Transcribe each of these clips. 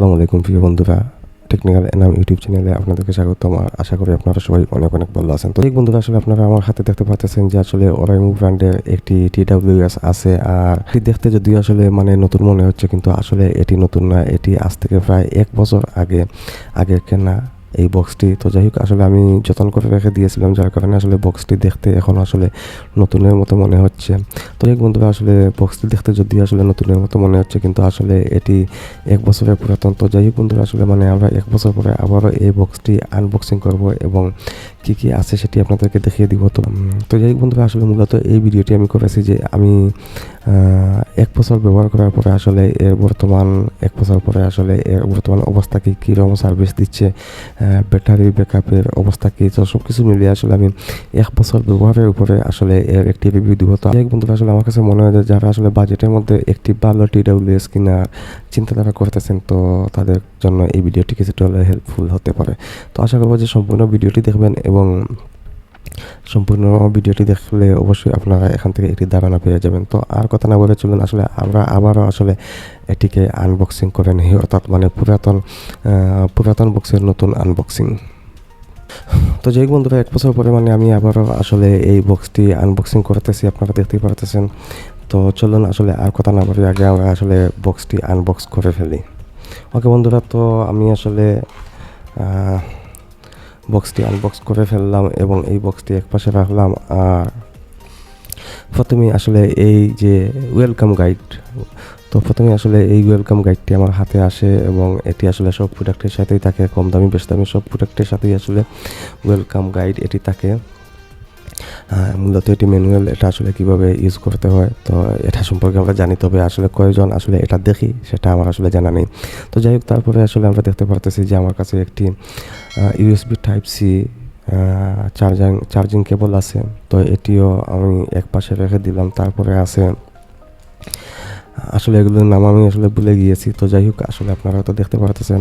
আসসালামু আলাইকুম প্রিয় বন্ধুরা, টেকনিক্যাল এনাম ইউটিউব চ্যানেলে আপনাদেরকে স্বাগতম। আশা করি আপনারা সবাই অনেক অনেক ভালো আছেন। তো এই বন্ধুরা, আসলে আপনারা আমার হাতে দেখতে পাচ্ছেন যে আসলে ওরাইমু ব্র্যান্ডের একটি TWS আছে। আর এটি দেখতে যদিও আসলে নতুন মনে হচ্ছে, কিন্তু আসলে এটি নতুন না। এটি আজ থেকে প্রায় 1 বছর আগে কেনা এই বক্সটি। তো যাই হোক, আসলে আমি যত্ন করে রেখে দিয়েছিলাম, যার কারণে আসলে বক্সটি দেখতে এখন আসলে নতুনের মতো মনে হচ্ছে। তো এই বন্ধুরা, আসলে বক্সটি দেখতে যদি আসলে নতুনের মতো মনে হচ্ছে, কিন্তু আসলে এটি 1 বছরের পুরাতন। তো যাই হোক বন্ধুরা, আসলে আমরা 1 বছর পরে আবারও এই বক্সটি আনবক্সিং করব এবং কি কি আছে সেটি আপনাদেরকে দেখিয়ে দিব। তো যাই হোক বন্ধুরা, আসলে মূলত এই ভিডিওটি আমি করেছি যে আমি 1 বছর ব্যবহার করার পরে আসলে এর বর্তমান 1 বছর পরে আসলে এর বর্তমান অবস্থা কি, কীরকম সার্ভিস দিচ্ছে, ব্যাটারি ব্যাকআপের অবস্থা কী, তো সব কিছু মিলিয়ে আসলে আমি 1 বছর ব্যবহারের উপরে আসলে এর একটি রিভিউ দিব। তো এক বন্ধুরা, আসলে আমার কাছে মনে হয় যে যারা আসলে বাজেটের মধ্যে একটি ভালো TWS কেনার চিন্তাধারা করতেছেন, তো তাদের জন্য এই ভিডিওটি কিছুটা হলে হেল্পফুল হতে পারে। তো আশা করবো যে সম্পূর্ণ ভিডিওটি দেখবেন এবং সম্পূর্ণ ভিডিওটি দেখলে অবশ্যই আপনারা এখান থেকে একটি ধারণা পেয়ে যাবেন। তো আর কথা না বলে চলুন আসলে আমরা আবারও আসলে এটিকে আনবক্সিং করে নিই, অর্থাৎ পুরাতন বক্সের নতুন আনবক্সিং। তো যেই বন্ধুরা, 1 বছর পরে আমি আবারও আসলে এই বক্সটি আনবক্সিং করতেছি, আপনারা দেখতেই পারতেছেন। তো চলুন আসলে আর কথা না বলে আগে আমরা আসলে বক্সটি আনবক্স করে ফেলি। ওকে বন্ধুরা, তো আমি আসলে বক্সটি আনবক্স করে ফেললাম এবং এই বক্সটি একপাশে রাখলাম। আর প্রথমেই আসলে এই যে ওয়েলকাম গাইড, তো প্রথমে আসলে এই ওয়েলকাম গাইডটি আমার হাতে আসে এবং এটি আসলে সব প্রোডাক্টের সাথেই থাকে, কম দামি বেশ দামি সব প্রোডাক্টের সাথেই আসলে ওয়েলকাম গাইড এটি থাকে। মূলত এটি ম্যানুয়াল, এটা আসলে কিভাবে ইউজ করতে হয় তো এটা সম্পর্কে আমরা জানি, তবে আসলে কয়জন আসলে এটা দেখি সেটা আমার আসলে জানা নেই। তো যাই হোক, তারপরে আসলে আমরা দেখতে পারতেছি যে আমার কাছে একটি USB Type-C চার্জিং কেবল আছে। তো এটিও আমি এক পাশে রেখে দিলাম। তারপরে আছে আসলে এগুলোর নাম আমি আসলে ভুলে গিয়েছি। তো যাই হোক, আসলে আপনারা তো দেখতে পারতেছেন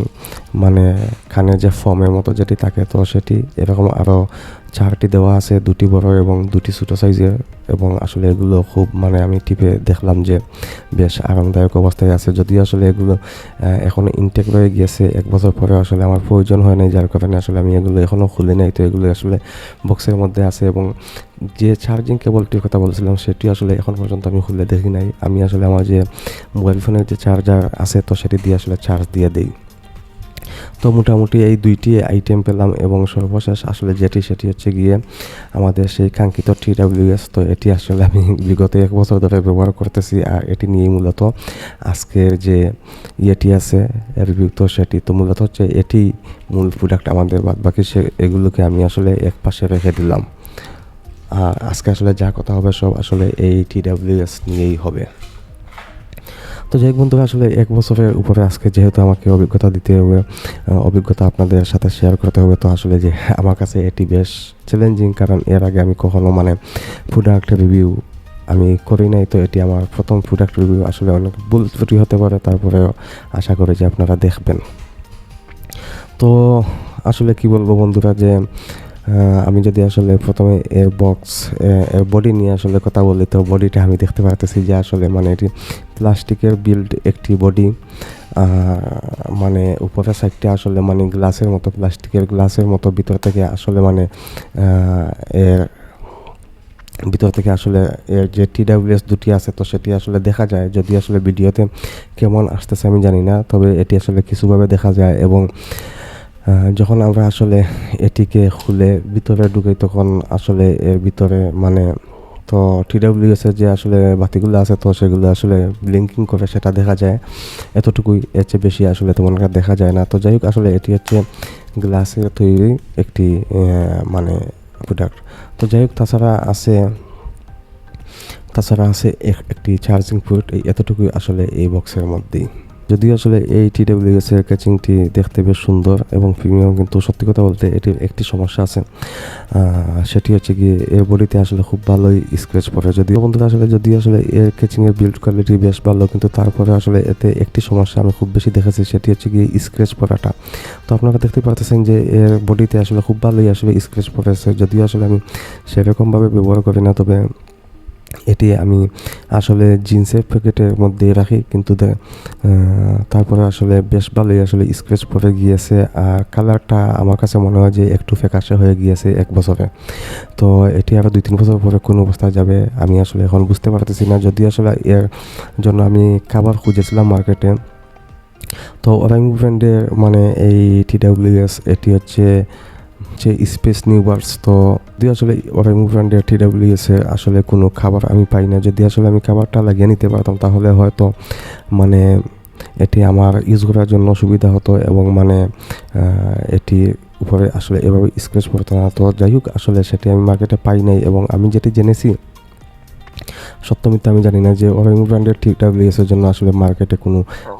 কানের যে ফর্মের মতো যেটি থাকে, তো সেটি এরকম আরও 4টি দেওয়া আছে, 2টি বড় এবং 2টি ছোটো সাইজের। এবং আসলে এগুলো খুব আমি টিপে দেখলাম যে বেশ আরামদায়ক অবস্থায় আছে। যদিও আসলে এগুলো এখনও ইনটেক রয়ে গিয়েছে, 1 বছর পরে আসলে আমার প্রয়োজন হয় নাই, যার কারণে আসলে আমি এগুলো এখনও খুলে নাই। তো এগুলো আসলে বক্সের মধ্যে আছে এবং যে চার্জিং কেবলটির কথা বলছিলাম সেটি আসলে এখন পর্যন্ত আমি খুলে দেখি নাই। আমি আসলে আমার যে মোবাইল ফোনের যে চার্জার আছে, তো সেটি দিয়ে আসলে চার্জ দিয়ে দিই। তো মোটামুটি এই 2টি আইটেম পেলাম এবং সর্বশেষ আসলে সেটি হচ্ছে গিয়ে আমাদের সেই কাঙ্ক্ষিত TWS। তো এটি আসলে আমি বিগত 1 বছর ধরে ব্যবহার করতেছি, আর এটি নিয়েই মূলত আজকের যে ইয়েটি আছে রিভিউ, তো সেটি তো মূলত হচ্ছে এটি মূল প্রোডাক্ট। আমাদের বাদবাকি এগুলোকে আমি আসলে এক পাশে রেখে দিলাম। আর আজকে আসলে যা কথা হবে সব আসলে এই TWS নিয়েই হবে। তো যাই বন্ধুরা, আসলে 1 বছরের উপরে আজকে যেহেতু আমাকে অভিজ্ঞতা দিতে হবে, অভিজ্ঞতা আপনাদের সাথে শেয়ার করতে হবে, তো আসলে যে আমার কাছে এটি বেশ চ্যালেঞ্জিং, কারণ এর আগে আমি কখনো প্রোডাক্ট রিভিউ আমি করি নাই। তো এটি আমার প্রথম প্রোডাক্ট রিভিউ। আসলে অনেক ভুল ত্রুটি হতে পারে, তারপরেও আশা করি যে আপনারা দেখবেন। তো আসলে কি বলবো বন্ধুরা, যে আমি যদি আসলে প্রথমে এর বডি নিয়ে আসলে কথা বলি, তো বডিটা আমি দেখতে পারতেছি যে আসলে এটি প্লাস্টিকের বিল্ড একটি বডি। উপরের সাইডটা আসলে গ্লাসের মতো, প্লাস্টিকের গ্লাসের মতো। ভিতর থেকে আসলে এর ভিতর থেকে আসলে এর যে TWS 2টি আছে, তো সেটি আসলে দেখা যায়। যদি আসলে ভিডিওতে কেমন আসতেছে আমি জানি না, তবে এটি আসলে কিছুভাবে দেখা যায়। এবং যখন আমরা আসলে এটিকে খুলে ভিতরে ঢুকি, তখন আসলে এর ভিতরে তো TWS এর যে আসলে বাতিগুলো আছে, তো সেগুলো আসলে ব্লিঙ্কিং করে সেটা দেখা যায়। এতটুকুই, এর চেয়ে বেশি আসলে তেমন একটা দেখা যায় না। তো যাই হোক, আসলে এটি হচ্ছে গ্লাসের তৈরি একটি প্রোডাক্ট। তো যাই হোক, তাছাড়া আছে একটি চার্জিং পোর্ট। এতটুকুই আসলে এই বক্সের মধ্যেই। যদিও আসলে এই TWS এর ক্যাচিংটি দেখতে বেশ সুন্দর এবং প্রিমিয়াম, কিন্তু সত্যি কথা বলতে এটির একটি সমস্যা আছে। সেটি হচ্ছে গিয়ে এর বডিতে আসলে খুব ভালোই স্ক্র্যাচ পড়ে। যদিও বন্ধুরা, যদিও আসলে এর ক্যাচিংয়ের বিল্ড কোয়ালিটি বেশ ভালো, কিন্তু তারপরে আসলে এতে একটি সমস্যা আমি খুব বেশি দেখেছি, সেটি হচ্ছে গিয়ে স্ক্র্যাচ পড়াটা। তো আপনারা দেখতে পারতেছেন যে এর বডিতে আসলে খুব ভালোই আসলে স্ক্র্যাচ পড়েছে। যদিও আসলে আমি সেরকমভাবে ব্যবহার করি না, তবে এটি আমি আসলে জিন্সের প্যাকেটের মধ্যে রাখি, কিন্তু তারপরে আসলে বেশ ভালোই আসলে স্ক্র্যাচ পড়ে গিয়েছে, আর কালারটা আমার কাছে মনে হয় যে একটু ফ্যাকাশে হয়ে গিয়েছে 1 বছরে। তো এটি আরও 2-3 বছর পরে কোন অবস্থায় যাবে আমি আসলে এখন বুঝতে পারতেছি না। যদি আসলে এর জন্য আমি কাভার খুঁজেছিলাম মার্কেটে, তো ওরাই ব্র্যান্ডের মানে এই TWS এটি হচ্ছে যে স্পেস নিউবার্স। তো যদি আসলে ওরাইমু ব্র্যান্ডের TWS এর আসলে কোনো খাবার আমি পাই না, যদি আসলে আমি খাবারটা লাগিয়ে নিতে পারতাম তাহলে হয়তো মানে এটি আমার ইউজ করার জন্য সুবিধা হতো, এবং মানে এটি উপরে আসলে এভাবে স্ক্র্যাচ পড়তো না। তো যাই হোক, আসলে সেটি আমি মার্কেটে পাই নাই, এবং আমি যেটি জেনেছি সত্য মিথ্যা আমি জানি না যে ওরাইমু ব্র্যান্ডের TWS এর জন্য আসলে মার্কেটে কোনো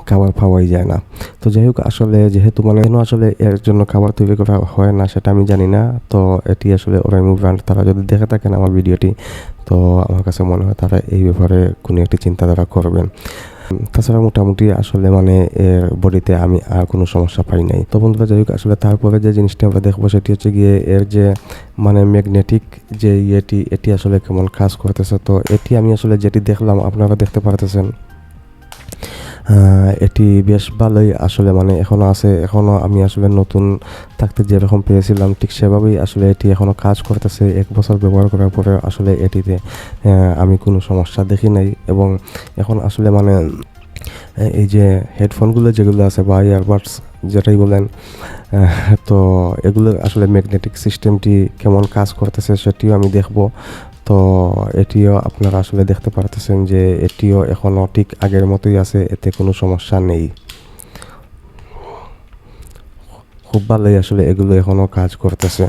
খাবার পাওয়াই যায় না। তো যাই হোক, আসলে যেহেতু মানে কেন আসলে এর জন্য খাবার তৈরি করা হয় না সেটা আমি জানি না। তো এটি আসলে ওরাইমু ব্র্যান্ড তারা যদি দেখে থাকেন আমার ভিডিওটি, তো আমার কাছে মনে হয় তারা এই ব্যাপারে কোনো একটি চিন্তাধারা করবেন। তাছাড়া মোটামুটি আসলে মানে এর বডিতে আমি আর কোনো সমস্যা পাই নাই। তো বন্ধুরা, যাই হোক, আসলে তারপরে যে জিনিসটা আমরা দেখবো সেটি হচ্ছে গিয়ে এর যে মানে ম্যাগনেটিক যে এটি আসলে কেমন কাজ করতেছে। তো এটি আমি আসলে যেটি দেখলাম আপনারা দেখতে পারতেছেন, এটি বেশ ভালোই আসলে মানে এখনও আছে, এখনও আমি আসলে নতুন থাকতে যেরকম পেয়েছিলাম ঠিক সেভাবেই আসলে এটি এখনও কাজ করতেছে। 1 বছর ব্যবহার করার পরে আসলে এটিতে আমি কোনো সমস্যা দেখি নাই। এবং এখন আসলে মানে এই যে হেডফোনগুলো যেগুলো আছে বা ইয়ারবাডস যেটাই বলেন, তো এগুলো আসলে ম্যাগনেটিক সিস্টেমটি কেমন কাজ করতেছে সেটিও আমি দেখব। তো এটিও আপনারা আসলে দেখতে পারতেছেন যে এটিও এখনও ঠিক আগের মতোই আছে, এতে কোনো সমস্যা নেই। খুব ভালোই আসলে এগুলো এখনও কাজ করতেছে।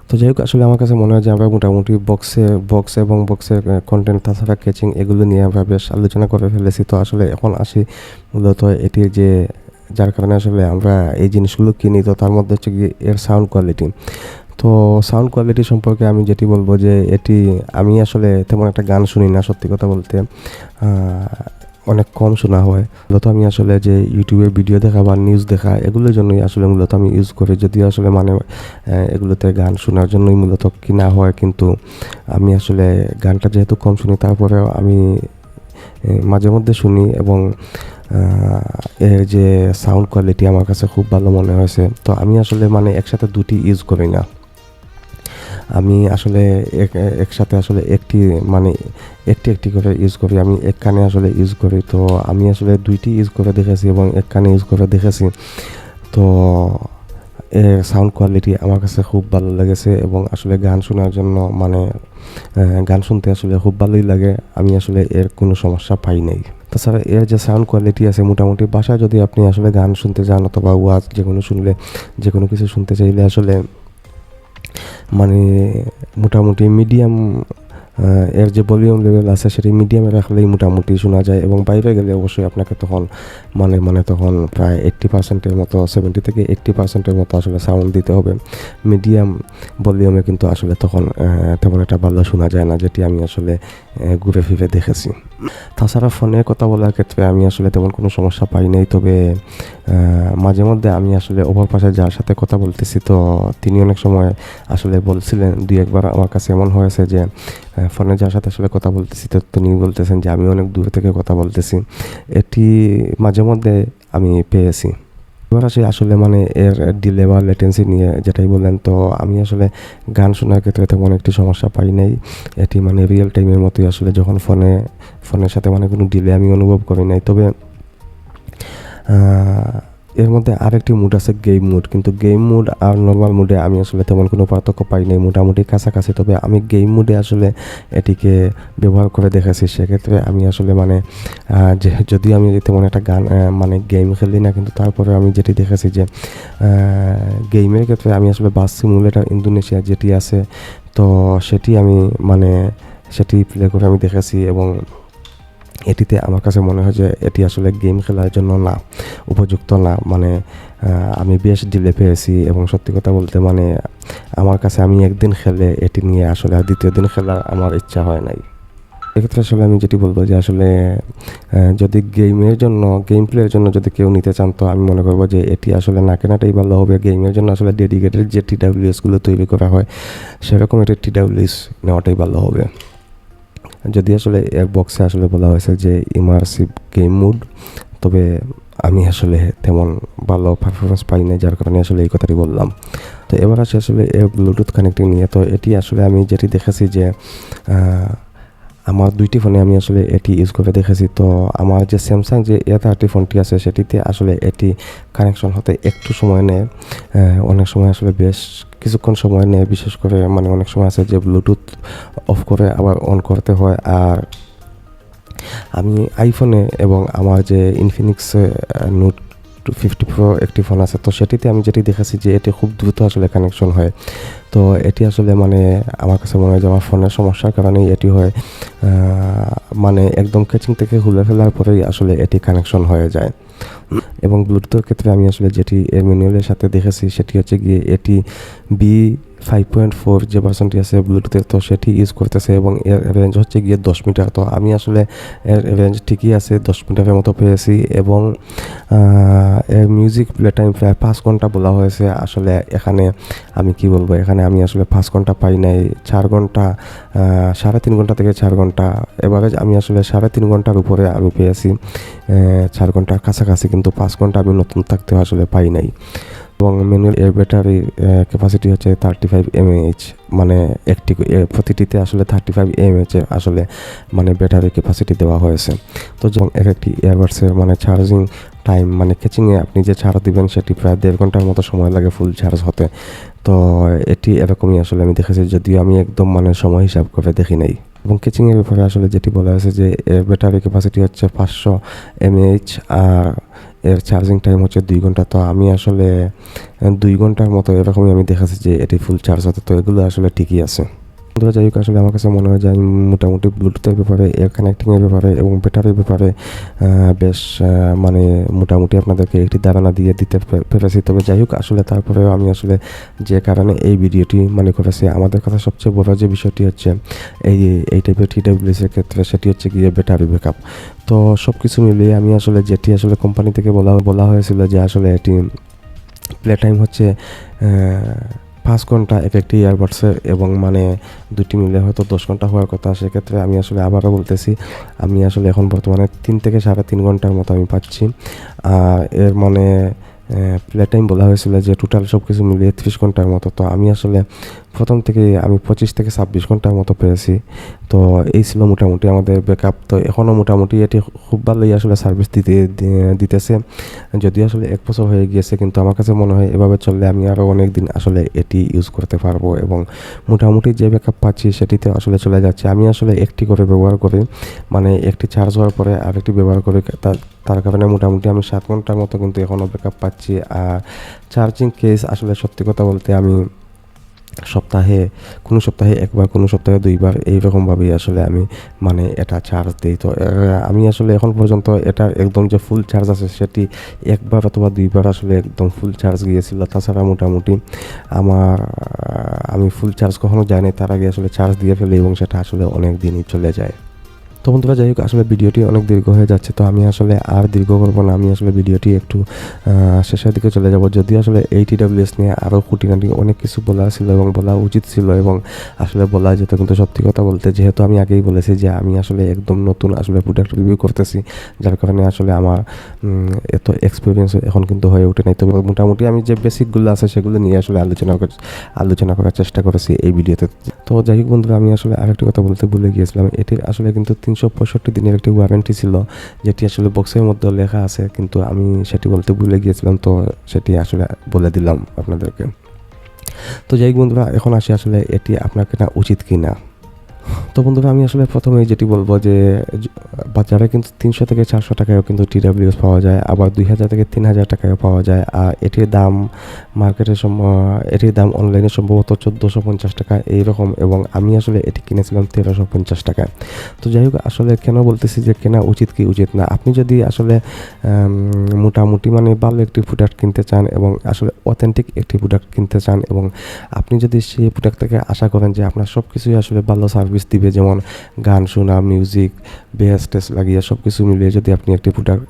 তো যাই হোক, আসলে আমার কাছে মনে হয় যে আমরা মোটামুটি বক্স এবং বক্সের কন্টেন্ট তাছাড়া ক্যাচিং এগুলো নিয়ে আমরা বেশ আলোচনা করে ফেলেছি। তো আসলে এখন আসি মূলত এটির যে যার কারণে আসলে আমরা এই জিনিসগুলো কিনি, তো তার মধ্যে হচ্ছে কি এর সাউন্ড কোয়ালিটি। তো সাউন্ড কোয়ালিটি সম্পর্কে আমি যেটি বলবো যে এটি আমি আসলে তেমন একটা গান শুনি না, সত্যি কথা বলতে অনেক কম শোনা হয়। মূলত আমি আসলে যে ইউটিউবে ভিডিও দেখা বা নিউজ দেখা এগুলোর জন্যই আসলে মূলত আমি ইউজ করি, যদিও আসলে মানে এগুলোতে গান শোনার জন্যই মূলত কিনা হয়। কিন্তু আমি আসলে গানটা যেহেতু কম শুনি, তারপরেও আমি মাঝে মধ্যে শুনি, এবং এর যে সাউন্ড কোয়ালিটি আমার কাছে খুব ভালো মনে হয়েছে। তো আমি আসলে মানে একসাথে দুটি ইউজ করি না, আমি আসলে একসাথে আসলে একটি করে ইউজ করি। আমি এক কানে আসলে ইউজ করি। তো আমি আসলে দুইটি ইউজ করে দেখেছি এবং এক কানে ইউজ করে দেখেছি। তো এর সাউন্ড কোয়ালিটি আমার কাছে খুব ভালো লেগেছে, এবং আসলে গান শোনার জন্য মানে গান শুনতে আসলে খুব ভালোই লাগে। আমি আসলে এর কোনো সমস্যা পাই নাই। তাছাড়া এর যে সাউন্ড কোয়ালিটি আছে, মোটামুটি বাসায় যদি আপনি আসলে গান শুনতে যান অথবা ওয়াজ যে কোনো কিছু শুনতে চাইলে আসলে মানে মোটামুটি মিডিয়াম এর যে ভলিউম লেভেল আছে সেটি মিডিয়ামে রাখলেই মোটামুটি শোনা যায়, এবং বাইরে গেলে অবশ্যই আপনাকে তখন তখন প্রায় 80%-এর মতো 70 থেকে 80%-এর মতো আসলে সাউন্ড দিতে হবে। মিডিয়াম ভলিউমে কিন্তু আসলে তখন তেমন একটা ভালো শোনা যায় না, যেটি আমি আসলে ঘুরে ফিরে দেখেছি। তাছাড়া ফোনে কথা বলার ক্ষেত্রে আমি আসলে তেমন কোনো সমস্যা পাই নাই। তবে মাঝে মধ্যে আমি আসলে ওপর পাশে যার সাথে কথা বলতেছি, তো তিনি অনেক সময় আসলে বলছিলেন, 2-1 বার আমার কাছে এমন হয়েছে যে ফোনে যার সাথে আসলে কথা বলতেছি, তো তিনি বলতেছেন যে আমি অনেক দূর থেকে কথা বলতেছি। এটি মাঝে মধ্যে আমি পেয়েছি। এবার আসি আসলে মানে এর ডিলে বা লেটেন্সি নিয়ে যেটাই বলেন, তো আমি আসলে গান শোনার ক্ষেত্রে তেমন একটি সমস্যা পাই নাই। এটি মানে রিয়েল টাইমের মতোই আসলে, যখন ফোনের সাথে মানে কোনো ডিলে আমি অনুভব করি নাই। তবে এর মধ্যে আরেকটি মুড আছে, গেম মুড। কিন্তু গেম মুড আর নর্মাল মুডে আমি আসলে তেমন কোনো পার্থক্য পাই নাই, মোটামুটি কাছাকাছি। তবে আমি গেম মুডে আসলে এটিকে ব্যবহার করে দেখেছি। সেক্ষেত্রে আমি আসলে মানে যদিও আমি তেমন একটা গান মানে গেম খেলি না, কিন্তু তারপরে আমি যেটি দেখেছি যে গেমের ক্ষেত্রে আমি আসলে বাস সিমুলেটর ইন্দোনেশিয়া যেটি আছে, তো সেটি আমি মানে সেটি প্লে করে আমি দেখেছি, এবং এটিতে আমার কাছে মনে হয় যে এটি আসলে গেম খেলার জন্য না, উপযুক্ত না। মানে আমি বেশ ডিলে পেয়েছি, এবং সত্যি কথা বলতে মানে আমার কাছে আমি একদিন খেলে এটি নিয়ে আসলে আর দ্বিতীয় দিন খেলার আমার ইচ্ছা হয় নাই। এক্ষেত্রে আসলে আমি যেটি বলবো যে আসলে যদি গেম প্লের জন্য যদি কেউ নিতে চান, তো আমি মনে করবো যে এটি আসলে না কেনাটাই ভালো হবে। গেমের জন্য আসলে ডেডিকেটেড যে TWSগুলো তৈরি করা হয়, সেরকম একটি TWS নেওয়াটাই ভালো হবে। যদি আসলে এক বক্সে আসলে বলা হয়েছে যে ইমার্সিভ গেম মুড, তবে আমি আসলে তেমন ভালো পারফরমেন্স পাই না, যার কারণে আসলে এই কথাটি বললাম। তো এবার আসে আসলে এর ব্লুটুথ কানেক্টিং নিয়ে। তো এটি আসলে আমি যেটি দেখেছি যে আমার 2টি ফোনে আমি আসলে এটি ইউজ করে দেখেছি। তো আমার যে স্যামসাং যে A30 ফোনটি আছে সেটিতে আসলে এটি কানেকশন হতে একটু সময় নেয়, অনেক সময় আসলে বেশ কিছুক্ষণ সময় নেয়, বিশেষ করে মানে অনেক সময় আছে যে ব্লুটুথ অফ করে আবার অন করতে হয়। আর আমি আইফোনে এবং আমার যে ইনফিনিক্স নোট 50 প্রো একটি ফোন আছে, তো সেটিতে আমি যেটি দেখেছি যে এটি খুব দ্রুত আসলে কানেকশন হয়। তো এটি আসলে মানে আমার কাছে মনে হয় যে আমার ফোনের সমস্যার কারণেই এটি হয়, মানে একদম কেচিং থেকে খুলে ফেলার পরেই আসলে এটি কানেকশন হয়ে যায়। এবং ব্লুটুথের ক্ষেত্রে আমি আসলে যেটি এর ম্যানুয়ালের সাথে দেখেছি সেটি হচ্ছে গিয়ে এটি B5.4 যে ভার্সনটি আছে ব্লুটুথের, তো সেটি ইউজ করতেছে এবং এর রেঞ্জ হচ্ছে গিয়ে 10 মিটার। তো আমি আসলে এর রেঞ্জ ঠিকই আছে, 10 মিটারের মতো পেয়েছি। এবং এর মিউজিক প্লে টাইম প্রায় 5 ঘন্টা বলা হয়েছে। আসলে এখানে আমি কি বলবো, এখানে আমি আসলে 5 ঘন্টা পাই নাই, 4 ঘন্টা, 3.5 ঘন্টা থেকে 4 ঘন্টা এভারেজ আমি আসলে 3.5 ঘন্টার উপরে আমি পেয়েছি, 4 ঘন্টার কাছাকাছি, কিন্তু 5 ঘন্টা আমি নতুন থাকতেও আসলে পাই নাই। এবং ম্যানুয়াল এর ব্যাটারি ক্যাপাসিটি হচ্ছে 35 mAh, মানে প্রতিটিতে আসলে 35 mAh আসলে মানে ব্যাটারি ক্যাপাসিটি দেওয়া হয়েছে। তো যেমন এর একটি ইয়ারবাডসের মানে চার্জিং টাইম, মানে কেচিংয়ে আপনি যে চার্জ দিবেন সেটি প্রায় 1.5 ঘন্টার মতো সময় লাগে ফুল চার্জ হতে। তো এটি এরকমই আসলে আমি দেখেছি, যদিও আমি একদম মানে সময় হিসাব করে দেখি নাই। এবং কেচিংয়ের ব্যাপারে আসলে যেটি বলা হয়েছে যে এর ব্যাটারি ক্যাপাসিটি হচ্ছে 500 mAh আর এর চার্জিং টাইম হচ্ছে 2 ঘন্টা। তো আমি আসলে 2 ঘন্টার মতো এরকমই আমি দেখেছি যে এটি ফুল চার্জ হতে। তো এগুলো আসলে ঠিকই আছে। বন্ধুরা, যাই হোক, আসলে আমার কাছে মনে হয় যে আমি মোটামুটি ব্লুটুথের ব্যাপারে, এয়ার কানেক্টিংয়ের ব্যাপারে এবং ব্যাটারির ব্যাপারে বেশ মানে মোটামুটি আপনাদেরকে একটি ধারণা দিতে পেরেছি। তবে যাই হোক, আসলে তারপরেও আমি আসলে যে কারণে এই ভিডিওটি মানে করেছি, আমাদের কাছে সবচেয়ে বড় যে বিষয়টি হচ্ছে এই টাইপের TWS এর ক্ষেত্রে সেটি হচ্ছে গিয়ে ব্যাটারি ব্যাকআপ। তো সব কিছু মিলিয়ে আমি আসলে যেটি আসলে কোম্পানি থেকে বলা হয়েছিল যে আসলে এটি প্লে টাইম হচ্ছে 5 ঘন্টা এক একটি ইয়ারবাডসের, এবং মানে দুটি মিলে হয়তো 10 ঘন্টা হওয়ার কথা। সেক্ষেত্রে আমি আসলে আবারও বলতেছি, আমি আসলে এখন বর্তমানে 3 থেকে 3.5 ঘন্টার মতো আমি পাচ্ছি। এর মানে প্লে টাইম বলা হয়েছিল যে টোটাল সব কিছু মিলিয়ে 30 ঘন্টার মতো। তো আমি আসলে প্রথম থেকে আমি 25 থেকে 26 ঘন্টার মতো পেয়েছি। তো এই ছিল মোটামুটি আমাদের ব্যাকআপ। তো এখনও মোটামুটি এটি খুব ভালোই আসলে সার্ভিস দিতেছে, যদিও আসলে 1 বছর হয়ে গিয়েছে, কিন্তু আমার কাছে মনে হয় এভাবে চললে আমি আরও অনেক দিন আসলে এটি ইউজ করতে পারবো। এবং মোটামুটি যে ব্যাকআপ পাচ্ছি সেটিতে আসলে চলে যাচ্ছে। আমি আসলে একটি করে ব্যবহার করি, মানে একটি চার্জ হওয়ার পরে আরেকটি ব্যবহার করি, তার কারণে মোটামুটি আমি 7 ঘন্টার মতো কিন্তু এখনও ব্যাকআপ পাচ্ছি। আর চার্জিং কেস আসলে সত্যি কথা বলতে আমি কোনো সপ্তাহে একবার, কোনো সপ্তাহে 2বার এইরকমভাবেই আসলে আমি মানে এটা চার্জ দিই। তো আমি আসলে এখন পর্যন্ত এটা একদম যে ফুল চার্জ আছে সেটি 1বার অথবা 2বার আসলে একদম ফুল চার্জ গিয়েছিল। তাছাড়া মোটামুটি আমি ফুল চার্জ কখনো যায়নি, তার আগে আসলে চার্জ দিয়ে ফেলি এবং সেটা আসলে অনেক দিনই চলে যায়। তো বন্ধুরা, যাই হোক, আসলে ভিডিওটি অনেক দীর্ঘ হয়ে যাচ্ছে, তো আমি আসলে আর দীর্ঘ করবো না। আমি আসলে ভিডিওটি একটু শেষের দিকে চলে যাব। যদিও আসলে এই TWS নিয়ে আরও খুঁটিনাটি অনেক কিছু বলা ছিল এবং বলা উচিত ছিল এবং আসলে বলা যেত, কিন্তু সত্যি কথা বলতে যেহেতু আমি আগেই বলেছি যে আমি আসলে একদম নতুন আসলে প্রোডাক্ট রিভিউ করতেছি, যার কারণে আসলে আমার এত এক্সপিরিয়েন্স এখন কিন্তু হয়ে ওঠে নাই। তবে মোটামুটি আমি যে বেসিকগুলো আছে সেগুলো নিয়ে আসলে আলোচনা করার চেষ্টা করেছি এই ভিডিওতে। তো যাই হোক বন্ধুরা, আমি আসলে আরেকটি কথা বলতে ভুলে গিয়েছিলাম। এটির আসলে কিন্তু 365 দিনের একটি ওয়ারেন্টি ছিল, যেটি আসলে বক্সের মধ্যে লেখা আছে, কিন্তু আমি সেটি বলতে ভুলে গিয়েছিলাম। তো সেটি আসলে বলে দিলাম আপনাদেরকে। তো যাই হোক বন্ধুরা, এখন আসি আসলে এটি আপনার কেনা উচিত কি না। তো বন্ধুরা, আমি আসলে প্রথমেই যেটি বলবো যে বাজারে কিন্তু 300 থেকে 400 টাকায়ও কিন্তু TWS পাওয়া যায়, আবার 2000 থেকে 3000 টাকায়ও পাওয়া যায়। আর এটির দাম এটির দাম অনলাইনে সম্ভবত 1450 টাকা এইরকম, এবং আমি আসলে এটি কিনেছিলাম 1350 টাকায়। তো যাই হোক, আসলে কেন বলতেছি যে কেনা উচিত কি উচিত না, আপনি যদি আসলে মোটামুটি মানে ভালো একটি প্রোডাক্ট কিনতে চান এবং আসলে অথেন্টিক একটি প্রোডাক্ট কিনতে চান, এবং আপনি যদি সেই প্রোডাক্ট থেকে আশা করেন যে আপনার সব কিছুই আসলে ভালো সার্ভিস দিবে, যেমন গান শোনা, মিউজিক, বেস টেস্ট লাগিয়ে সব কিছু মিলিয়ে যদি আপনি একটি প্রোডাক্ট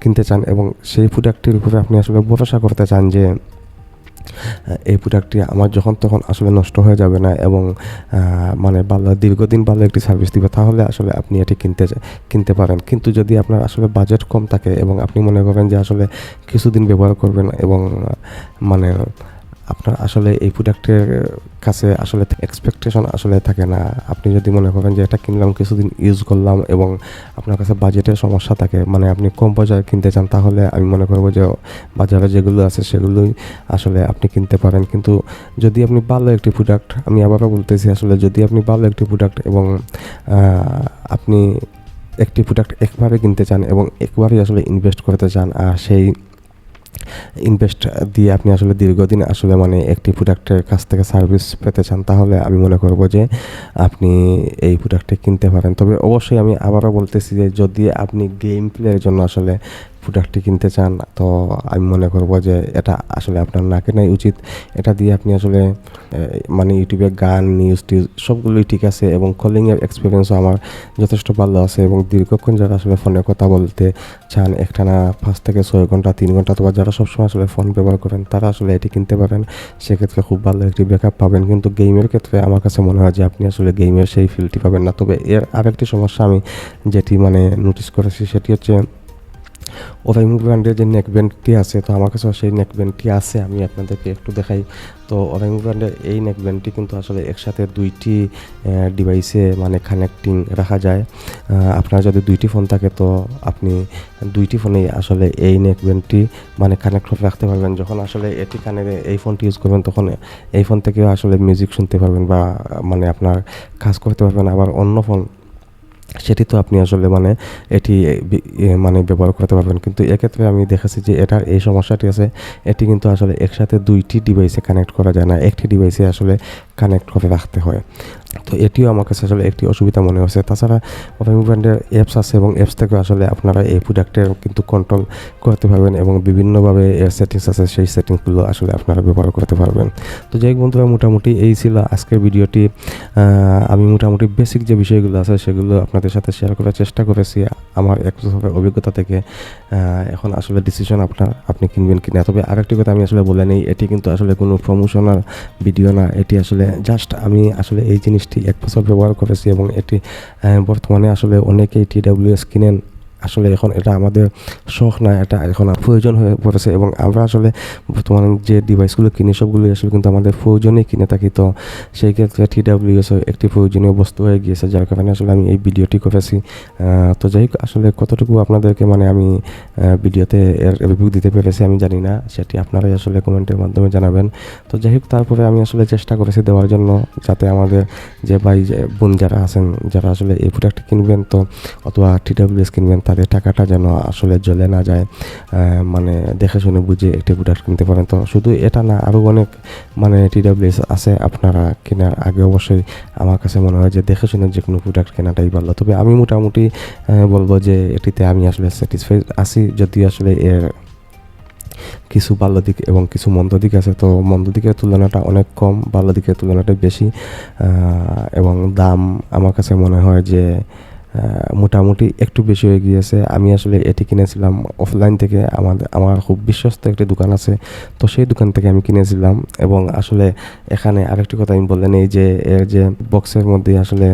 কিনতে চান এবং সেই প্রোডাক্টটির উপরে আপনি আসলে ভরসা করতে চান যে এই প্রোডাক্টটি আমার যখন তখন আসলে নষ্ট হয়ে যাবে না এবং মানে ভালো দীর্ঘদিন ভালো একটি সার্ভিস দিবে, তাহলে আসলে আপনি এটি কিনতে পারেন। কিন্তু যদি আপনার আসলে বাজেট কম থাকে এবং আপনি মনে করেন যে আসলে কিছুদিন ব্যবহার করবেন এবং মানে আপনার আসলে এই প্রোডাক্টের কাছে আসলে এক্সপেকটেশন আসলে থাকে না, আপনি যদি মনে করেন যে এটা কিনলাম কিছুদিন ইউজ করলাম এবং আপনার কাছে বাজেটের সমস্যা থাকে, মানে আপনি কম পয়সায় কিনতে চান, তাহলে আমি মনে করবো যে বাজারে যেগুলো আছে সেগুলোই আসলে আপনি কিনতে পারেন। কিন্তু যদি আপনি ভালো একটি প্রোডাক্ট, আমি আবারও বলতেছি, আসলে যদি আপনি ভালো একটি প্রোডাক্ট এবং আপনি একটি প্রোডাক্ট একবারে কিনতে চান এবং একবারেই আসলে ইনভেস্ট করতে চান, আর সেই ইনভেস্ট দিয়ে আপনি আসলে দীর্ঘদিন আসলে মানে একটি প্রোডাক্টের কাছ থেকে সার্ভিস পেতে চান, তাহলে আমি মনে করব যে আপনি এই প্রোডাক্টটি কিনতে পারেন। তবে অবশ্যই আমি আবারও বলতেছি যে যদি আপনি গেম প্লের জন্য আসলে প্রোডাক্টটি কিনতে চান, তো আমি মনে করব যে এটা আসলে আপনার না কেনাই উচিত। এটা দিয়ে আপনি আসলে মানে ইউটিউবে গান, নিউজ সবগুলোই ঠিক আছে এবং কলিংয়ের এক্সপিরিয়েন্সও আমার যথেষ্ট ভালো আছে এবং দীর্ঘক্ষণ যারা আসলে ফোনে কথা বলতে চান, একটানা 5 থেকে 6 ঘন্টা 3 ঘন্টা, অথবা যারা সবসময় আসলে ফোন ব্যবহার করেন, তারা আসলে এটি কিনতে পারেন। সেক্ষেত্রে খুব ভালো একটি ব্যাকআপ পাবেন। কিন্তু গেমের ক্ষেত্রে আমার কাছে মনে হয় যে আপনি আসলে গেমের সেই ফিলটি পাবেন না। তবে এর আরেকটি সমস্যা আমি যেটি মানে নোটিস করেছি, সেটি হচ্ছে ওরাইমো ব্র্যান্ডের যে নেকব্যান্ডটি আছে, তো আমার কাছেও সেই নেকব্যান্ডটি আছে, আমি আপনাদেরকে একটু দেখাই। তো ওরাইমো ব্র্যান্ডের এই নেকব্যান্ডটি কিন্তু আসলে একসাথে 2টি ডিভাইসে মানে কানেক্টিং রাখা যায়। আপনার যদি 2টি ফোন থাকে, তো আপনি 2টি ফোনেই আসলে এই নেকব্যান্ডটি মানে কানেক্ট করে রাখতে পারবেন। যখন আসলে এটি কানে এই ফোনটি ইউজ করবেন, তখন এই ফোন থেকেও আসলে মিউজিক শুনতে পারবেন বা মানে আপনার কাজ করতে পারবেন। আবার অন্য ফোন সেটি তো আপনি আসলে মানে এটি মানে ব্যবহার করতে পারবেন। কিন্তু এক্ষেত্রে আমি দেখেছি যে এটার এই সমস্যাটি আছে, এটি কিন্তু আসলে একসাথে 2টি ডিভাইসে কানেক্ট করা যায় না, একটি ডিভাইসে আসলে কানেক্ট করে রাখতে হয়। তো এটিও আমার কাছে আসলে একটি অসুবিধা মনে হয়েছে। তাছাড়া ওরাইমো ব্র্যান্ডের অ্যাপস আছে এবং অ্যাপস থেকে আসলে আপনারা এই প্রোডাক্টের কিন্তু কন্ট্রোল করতে পারবেন এবং বিভিন্নভাবে এর সেটিংস আছে, সেই সেটিংসগুলো আসলে আপনারা ব্যবহার করতে পারবেন। তো যাই হোক বন্ধুরা, মোটামুটি এই ছিল আজকের ভিডিওটি। আমি মোটামুটি বেসিক যে বিষয়গুলো আছে সেগুলো আপনাদের সাথে শেয়ার করার চেষ্টা করেছি আমার এক বছরের অভিজ্ঞতা থেকে। এখন আসলে ডিসিশন আপনি কিনবেন কিনা। তবে আরেকটি কথা আমি আসলে বলে নেই, এটি কিন্তু আসলে কোনো প্রমোশনাল ভিডিও না, এটি আসলে জাস্ট আমি আসলে এই জিনিসটি 1 বছর ব্যবহার করেছি এবং এটি বর্তমানে আসলে অনেকেই TWS কিনেন। আসলে এখন এটা আমাদের শখ না, এটা এখন প্রয়োজন হয়ে পড়েছে এবং আমরা আসলে বর্তমানে যে ডিভাইসগুলো কিনি সবগুলোই আসলে কিন্তু আমাদের প্রয়োজনেই কিনে থাকি। তো সেই ক্ষেত্রে TWS একটি প্রয়োজনীয় বস্তু হয়ে গিয়েছে, যার কারণে আসলে আমি এই ভিডিওটি করেছি। তো যাই হোক, আসলে কতটুকু আপনাদেরকে মানে আমি ভিডিওতে এর রিভিউ দিতে পেরেছি আমি জানি না, সেটি আপনারাই আসলে কমেন্টের মাধ্যমে জানাবেন। তো যাই হোক, তারপরে আমি আসলে চেষ্টা করেছি দেওয়ার জন্য, যাতে আমাদের যে ভাই বোন যারা আছেন, যারা আসলে এই প্রোডাক্ট কিনবেন তো অথবা TWS কিনবেন, তাদের টাকাটা যেন আসলে জ্বলে না যায়, মানে দেখে শুনে বুঝে একটি প্রোডাক্ট কিনতে পারেন। তো শুধু এটা না, আরও অনেক মানে TWS আছে, আপনারা কেনার আগে অবশ্যই আমার কাছে মনে হয় যে দেখে শুনে যে কোনো প্রোডাক্ট কেনাটাই ভালো। তবে আমি মোটামুটি বলবো যে এটিতে আমি আসলে স্যাটিসফাইড আছি, যদি আসলে এর কিছু ভালো দিক এবং কিছু মন্দ দিক আছে। তো মন্দ দিকের তুলনাটা অনেক কম, ভালো দিকের তুলনাটা বেশি, এবং দাম আমার কাছে মনে হয় যে মোটামুটি একটু বেশি হয়ে গিয়েছে। আমি আসলে এটি কিনেছিলাম অফলাইন থেকে, আমার খুব বিশ্বস্ত একটি দোকান আছে, তো সেই দোকান থেকে আমি কিনেছিলাম। এবং আসলে এখানে আরেকটি কথা আমি বললেন, এই যে এর যে বক্সের মধ্যে আসলে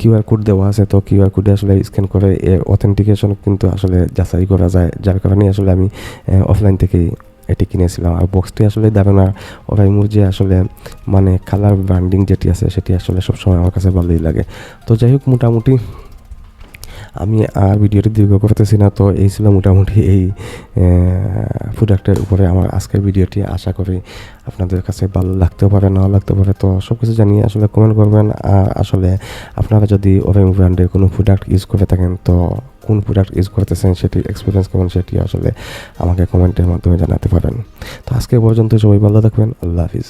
QR কোড দেওয়া আছে, তো QR কোডে আসলে স্ক্যান করে এর অথেন্টিকেশন কিন্তু আসলে যাচাই করা যায়, যার কারণে আসলে আমি অফলাইন থেকেই এটি কিনেছিলাম। আর বক্সটি আসলে দারুণ, আর ওরাইমোর যে আসলে মানে কালার ব্র্যান্ডিং যেটি আছে সেটি আসলে সবসময় আমার কাছে ভালোই লাগে। তো যাই হোক, মোটামুটি আমি আর ভিডিওটি দীর্ঘ করতেছি না। তো এই ছিল মোটামুটি এই প্রোডাক্টের উপরে আমার আজকের ভিডিওটি। আশা করি আপনাদের কাছে ভালো লাগতেও পারে, নাও লাগতে পারে। তো সব কিছু জানিয়ে আসলে কমেন্ট করবেন। আর আসলে আপনারা যদি ওরাইমো ব্র্যান্ডের কোনো প্রোডাক্ট ইউজ করে থাকেন, তো কোন প্রোডাক্ট ইউজ করতেছেন, সেটির এক্সপিরিয়েন্স কেমন, সেটি আসলে আমাকে কমেন্টের মাধ্যমে জানাতে পারেন। তো আজকে পর্যন্ত সবাই ভালো থাকবেন। আল্লাহ হাফিজ।